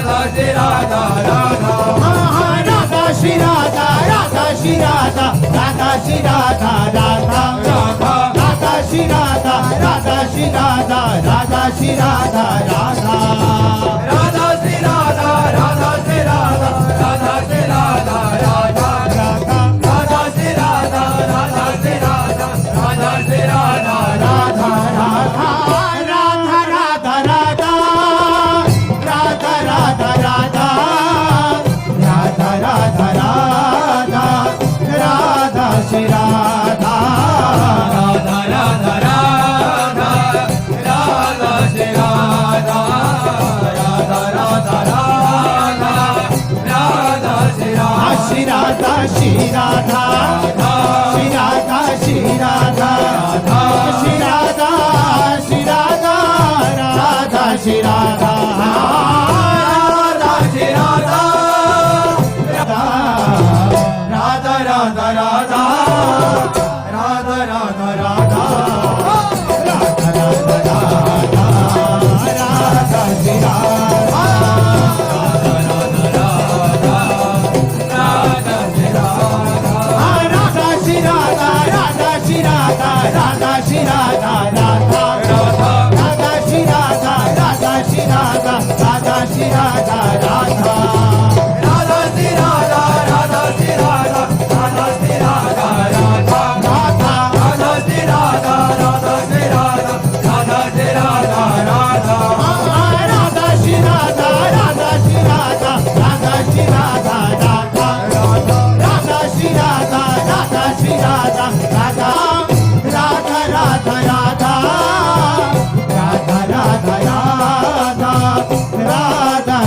राधा राधा राधा श्री राधा राधा श्री राधा राधा श्री राधा राधा राधा राधा श्री राधा राधा श्री राधा राधा श्री राधा राधा राधा श्री राधा राधा श्री राधा राधा श्री राधा राधा राधा राधा श्री राधा राधा श्री राधा राधा श्री राधा राधा राधा श्री राधा राधा राधा राधा राधा श्री राधा राधा राधा राधा राधा श्री राधा श्री राधा श्री राधा श्री राधा श्री राधा श्री राधा श्री राधा राधा श्री राधा राधा श्री राधा राधा राधा राधा राधा राधा राधा राधा राधा राधा राधा श्री राधा राधा राधा राधा राधा श्री राधा राधा श्री राधा राधा श्री राधा राधा श्री राधा राधा राधा राधा श्री राधा राधा श्री राधा राधा श्री राधा राधा राधा श्री राधा राधा श्री राधा राधा श्री राधा राधा राधा राधा श्री राधा राधा श्री राधा राधा श्री राधा राधा राधा श्री राधा राधा श्री राधा राधा श्री राधा राधा राधा श्री राधा राधा श्री राधा राधा राधा राधा राधा राधा राधा राधा राधा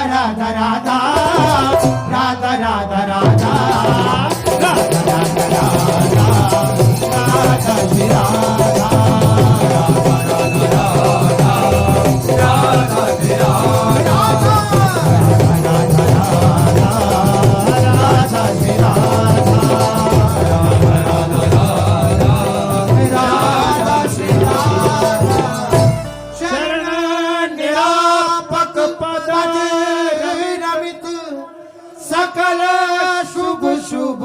राधा राधा राधा राधा राधा राधा राधा राधा राधा श्री राधा राधा श्री राधा राधा श्री राधा राधा श्री राधा शरण निरापक पद रविरमित सकल शुभ शुभ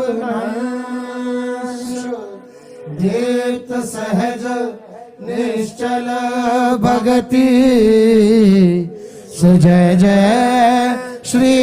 देत सहज निश्चल भगति सुजय जय श्री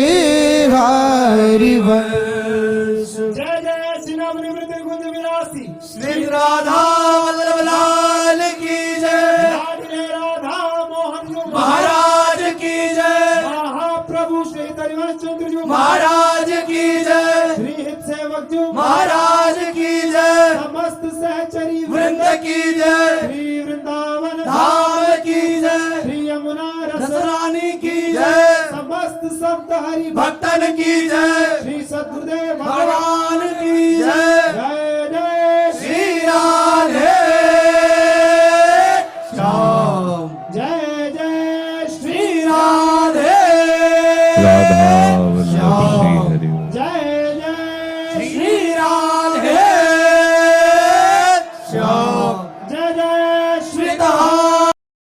हरिवंश जय जय श्री राम निवृत्त कुंज विलासी श्री राधा वल्लभ लाल की जय लाडले राधा मोहन जो महाराज की जय महाप्रभु श्री हरिवंश चंद्र जो महाराज की जय श्री हित सेवक जो महाराज की जय समस्त सहचरी वृंद की जय श्री वृंदावन धाम की जय श्री यमुना रस रसरानी की जय समस्त शब्द हरि भक्तन की जय श्री सद्गुरुदेव भगवान की जय जय जय श्री राधे श्याम जय जय श्री श्री राधे राधा वल्लभ श्री हरि